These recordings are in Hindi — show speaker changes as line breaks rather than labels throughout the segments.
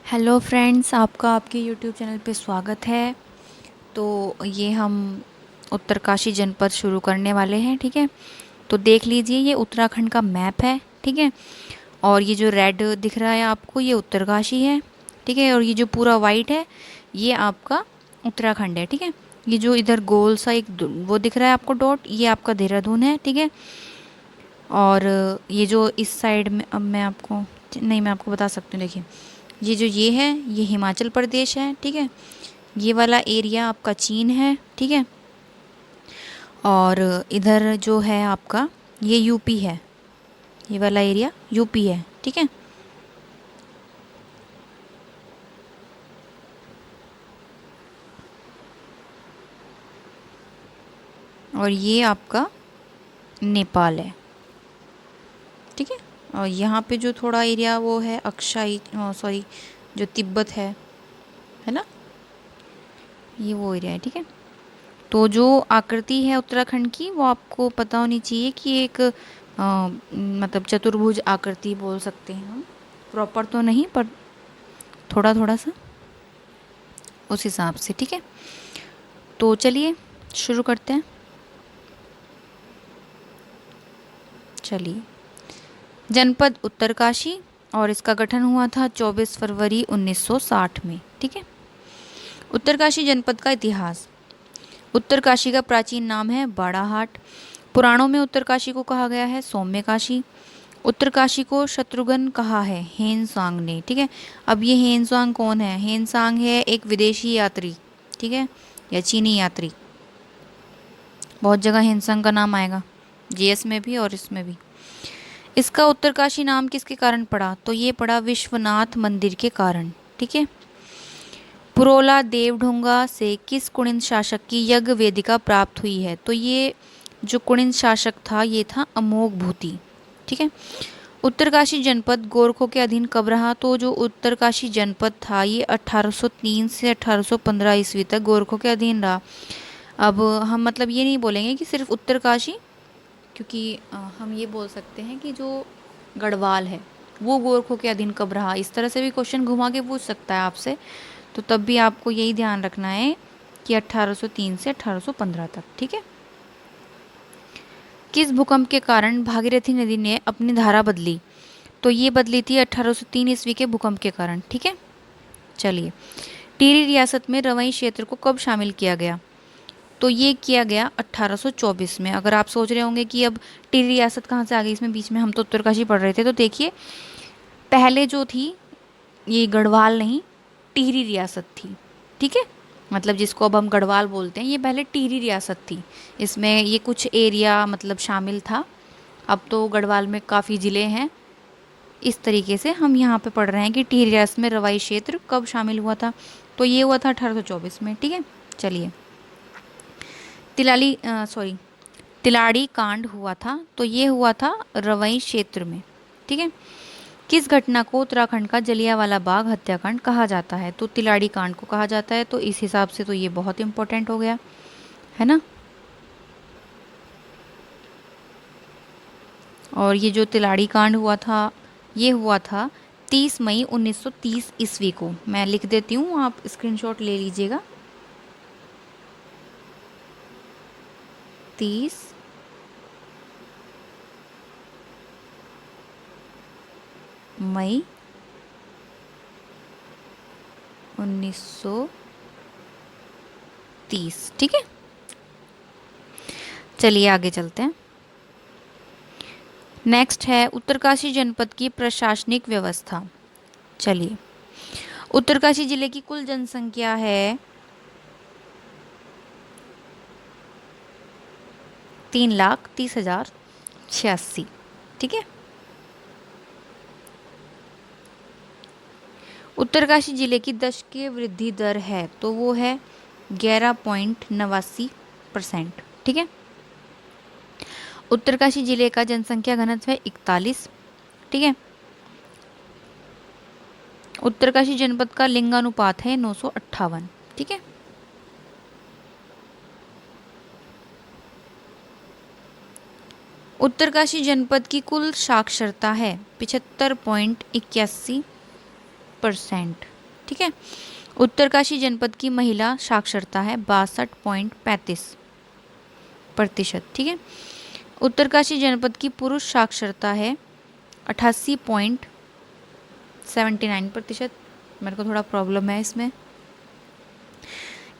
हेलो फ्रेंड्स, आपका आपके यूट्यूब चैनल पे स्वागत है। तो ये हम उत्तरकाशी जनपद शुरू करने वाले हैं, ठीक है। तो देख लीजिए, ये उत्तराखंड का मैप है, ठीक है। और ये जो रेड दिख रहा है आपको, ये उत्तरकाशी है, ठीक है। और ये जो पूरा वाइट है, ये आपका उत्तराखंड है, ठीक है। ये जो इधर गोल सा एक वो दिख रहा है आपको डॉट, ये आपका देहरादून है, ठीक है। और ये जो इस साइड में, अब मैं आपको नहीं, मैं आपको बता सकती हूँ, देखिए ये जो ये है, ये हिमाचल प्रदेश है, ठीक है। ये वाला एरिया आपका चीन है, ठीक है। और इधर जो है आपका, ये यूपी है, ये वाला एरिया यूपी है, ठीक है। और ये आपका नेपाल है, ठीक है। और यहाँ पे जो थोड़ा एरिया वो है अक्षाई, सॉरी, जो तिब्बत है ना, ये वो एरिया है, ठीक है। तो जो आकृति है उत्तराखंड की, वो आपको पता होनी चाहिए कि एक मतलब चतुर्भुज आकृति बोल सकते हैं हम। प्रॉपर तो नहीं, पर थोड़ा थोड़ा सा उस हिसाब से, ठीक है। तो चलिए शुरू करते हैं। चलिए, जनपद उत्तरकाशी, और इसका गठन हुआ था 24 फरवरी 1960 में, ठीक है। उत्तरकाशी जनपद का इतिहास। उत्तरकाशी का प्राचीन नाम है बाड़ाहाट। पुराणों में उत्तरकाशी को कहा गया है सौम्यकाशी। उत्तरकाशी को शत्रुघ्न कहा है हेनसांग ने, ठीक है। अब ये हेनसांग कौन है? हेनसांग है एक विदेशी यात्री, ठीक है, या चीनी यात्री। बहुत जगह हेनसांग का नाम आएगा, जीएस में भी और इसमें भी। इसका उत्तरकाशी नाम किसके कारण पड़ा? तो ये पड़ा विश्वनाथ मंदिर के कारण, ठीक है। पुरोला देवढुंगा से किस कुणिन शासक की यज्ञ वेदिका प्राप्त हुई है? तो ये जो कुणिन शासक था, ये था अमोघ भूति, ठीक है। उत्तरकाशी जनपद गोरखों के अधीन कब रहा? तो जो उत्तरकाशी जनपद था, ये 1803 से 1815 ईस्वी तक गोरखों के अधीन रहा। अब हम मतलब ये नहीं बोलेंगे कि सिर्फ उत्तरकाशी, क्योंकि हम ये बोल सकते हैं कि जो गढ़वाल है वो गोरखों के अधीन कब रहा। इस तरह से भी क्वेश्चन घुमा के पूछ सकता है आपसे। तो तब भी आपको यही ध्यान रखना है कि 1803 से 1815 तक, ठीक है। किस भूकंप के कारण भागीरथी नदी ने अपनी धारा बदली? तो ये बदली थी 1803 ईस्वी के भूकंप के कारण, ठीक है। चलिए, टिहरी रियासत में रवई क्षेत्र को कब शामिल किया गया? तो ये किया गया 1824 में। अगर आप सोच रहे होंगे कि अब टिहरी रियासत कहाँ से आ गई इसमें बीच में, हम तो उत्तरकाशी पढ़ रहे थे, तो देखिए पहले जो थी, ये गढ़वाल नहीं, टिहरी रियासत थी, ठीक है। मतलब जिसको अब हम गढ़वाल बोलते हैं, ये पहले टिहरी रियासत थी। इसमें ये कुछ एरिया मतलब शामिल था। अब तो गढ़वाल में काफ़ी ज़िले हैं। इस तरीके से हम यहाँ पे पढ़ रहे हैं कि टिहरी रियासत में रवाई क्षेत्र कब शामिल हुआ था। तो ये हुआ था 1824 में, ठीक है। चलिए, तिलाड़ी कांड हुआ था, तो ये हुआ था रवई क्षेत्र में, ठीक है। किस घटना को उत्तराखंड का जलियांवाला बाग हत्याकांड कहा जाता है? तो तिलाड़ी कांड को कहा जाता है। तो इस हिसाब से तो ये बहुत इंपॉर्टेंट हो गया, है ना। और ये जो तिलाड़ी कांड हुआ था, ये हुआ था 30 मई 1930 ईस्वी को। मैं लिख देती हूँ, आप स्क्रीनशॉट ले लीजिएगा। 30 मई 1930, ठीक है। चलिए आगे चलते हैं। नेक्स्ट है उत्तरकाशी जनपद की प्रशासनिक व्यवस्था। चलिए, उत्तरकाशी जिले की कुल जनसंख्या है 3,30,086, ठीक है। उत्तरकाशी जिले की दशकीय वृद्धि दर है, तो वो है 11.89%, ठीक है। उत्तरकाशी जिले का जनसंख्या घनत्व है 41, ठीक है। उत्तरकाशी जनपद का लिंगानुपात है 958, ठीक है। उत्तरकाशी जनपद की कुल साक्षरता है 75.81%, ठीक है। उत्तरकाशी जनपद की महिला साक्षरता है 62.35%, ठीक है। उत्तरकाशी जनपद की पुरुष साक्षरता है 88.79%। मेरे को थोड़ा प्रॉब्लम है इसमें,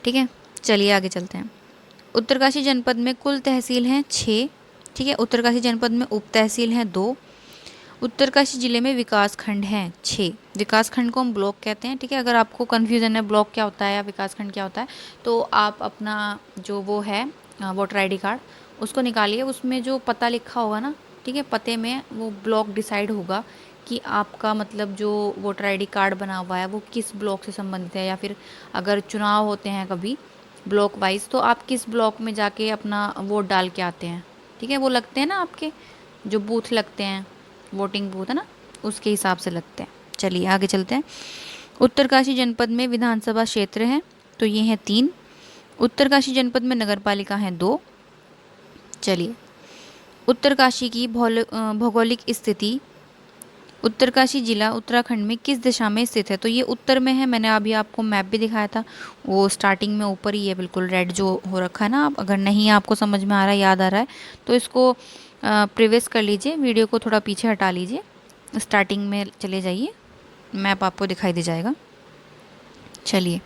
ठीक है। चलिए आगे चलते हैं। उत्तरकाशी जनपद में कुल तहसील हैं 6, ठीक है। उत्तरकाशी जनपद में उप तहसील हैं 2। उत्तरकाशी जिले में विकास खंड हैं 6। विकास खंड को हम ब्लॉक कहते हैं, ठीक है। अगर आपको कन्फ्यूज़न है ब्लॉक क्या होता है या विकास खंड क्या होता है, तो आप अपना जो वो है वोटर ID कार्ड उसको निकालिए, उसमें जो पता लिखा होगा ना, ठीक है, पते में वो ब्लॉक डिसाइड होगा कि आपका मतलब जो वोटर ID कार्ड बना हुआ है वो किस ब्लॉक से संबंधित है, या फिर अगर चुनाव होते हैं कभी ब्लॉक वाइज तो आप किस ब्लॉक में जाके अपना वोट डाल के आते हैं, ठीक है। वो लगते हैं ना आपके जो बूथ लगते हैं, वोटिंग बूथ है ना, उसके हिसाब से लगते हैं। चलिए आगे चलते हैं। उत्तरकाशी जनपद में विधानसभा क्षेत्र हैं तो ये हैं 3। उत्तरकाशी जनपद में नगरपालिका हैं 2। चलिए, उत्तरकाशी की भौगोलिक स्थिति। उत्तरकाशी जिला उत्तराखंड में किस दिशा में स्थित है? तो ये उत्तर में है। मैंने अभी आपको मैप भी दिखाया था, वो स्टार्टिंग में ऊपर ही है बिल्कुल, रेड जो हो रखा है ना। आप अगर नहीं आपको समझ में आ रहा है, याद आ रहा है, तो इसको प्रिवेस कर लीजिए, वीडियो को थोड़ा पीछे हटा लीजिए, स्टार्टिंग में चले जाइए, मैप आपको दिखाई दे जाएगा। चलिए,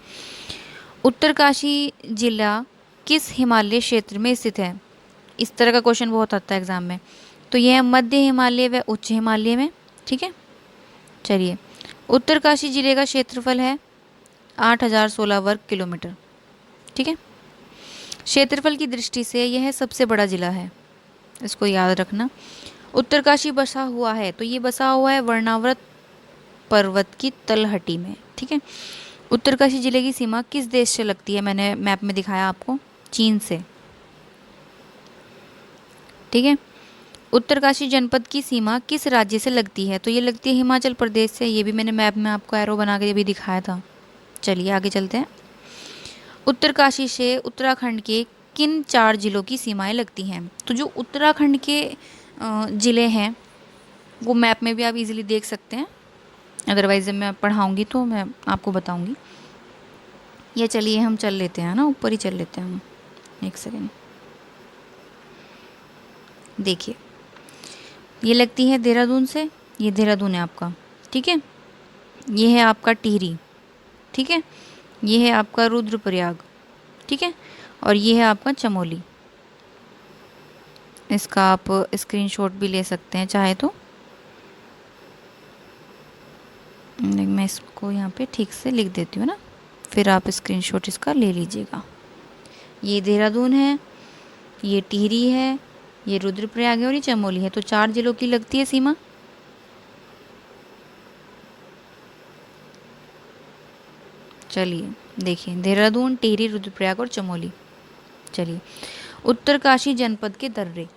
उत्तरकाशी जिला किस हिमालय क्षेत्र में स्थित है? इस तरह का क्वेश्चन बहुत आता है एग्जाम में। तो यह है मध्य हिमालय व उच्च हिमालय में, ठीक है। चलिए, उत्तरकाशी जिले का क्षेत्रफल है 8016 वर्ग किलोमीटर, ठीक है। क्षेत्रफल की दृष्टि से यह सबसे बड़ा जिला है, इसको याद रखना। उत्तरकाशी बसा हुआ है, तो ये बसा हुआ है वर्णावृत पर्वत की तलहटी में, ठीक है। उत्तरकाशी जिले की सीमा किस देश से लगती है? मैंने मैप में दिखाया आपको, चीन से, ठीक है। उत्तरकाशी जनपद की सीमा किस राज्य से लगती है? तो ये लगती है हिमाचल प्रदेश से। ये भी मैंने मैप में आपको एरो बना के भी दिखाया था। चलिए आगे चलते हैं। उत्तरकाशी से उत्तराखंड के किन 4 जिलों की सीमाएं लगती हैं? तो जो उत्तराखंड के ज़िले हैं वो मैप में भी आप इजीली देख सकते हैं, अदरवाइज जब मैं पढ़ाऊँगी तो मैं आपको बताऊँगी। ये चलिए हम चल लेते हैं ना, ऊपर ही चल लेते हैं हम, एक सेकेंड। देखिए, ये लगती है देहरादून से, ये देहरादून है आपका, ठीक है। ये है आपका टिहरी, ठीक है। ये है आपका रुद्रप्रयाग, ठीक है। और ये है आपका चमोली। इसका आप स्क्रीनशॉट भी ले सकते हैं चाहे तो। मैं इसको यहाँ पे ठीक से लिख देती हूँ ना, फिर आप स्क्रीनशॉट इसका ले लीजिएगा। ये देहरादून है, ये टिहरी है, ये रुद्रप्रयाग है और ये चमोली है। तो 4 जिलों की लगती है सीमा। चलिए देखिए, देहरादून, टिहरी, रुद्रप्रयाग और चमोली। चलिए, उत्तरकाशी जनपद के दर्रे।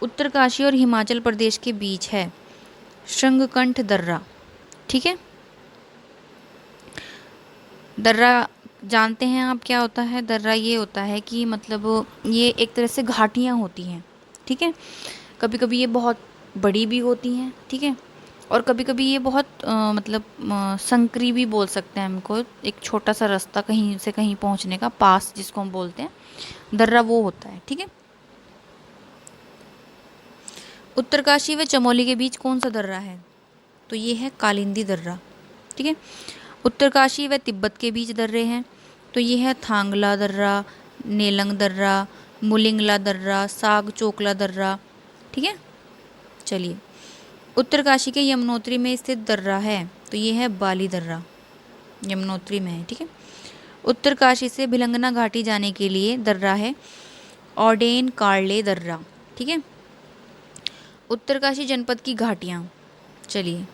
उत्तरकाशी और हिमाचल प्रदेश के बीच है शृंगकंठ दर्रा, ठीक है। दर्रा जानते हैं आप क्या होता है? दर्रा ये होता है कि मतलब ये एक तरह से घाटियाँ होती हैं, ठीक है। कभी कभी ये बहुत बड़ी भी होती हैं, ठीक है, और कभी कभी ये बहुत मतलब संकरी भी बोल सकते हैं हमको, एक छोटा सा रास्ता कहीं से कहीं पहुंचने का, पास जिसको हम बोलते हैं, दर्रा वो होता है, ठीक है। उत्तरकाशी व चमोली के बीच कौन सा दर्रा है? तो ये है कालिंदी दर्रा, ठीक है। उत्तरकाशी व तिब्बत के बीच दर्रे हैं, तो ये है थांगला दर्रा, नेलंग दर्रा, मुलिंगला दर्रा, साग चोकला दर्रा, ठीक है। चलिए, उत्तरकाशी के यमुनोत्री में स्थित दर्रा है, तो ये है बाली दर्रा, यमुनोत्री में है, ठीक है। उत्तरकाशी से भिलंगना घाटी जाने के लिए दर्रा है ऑडेन कार्ले दर्रा, ठीक है। उत्तरकाशी जनपद की घाटियाँ, चलिए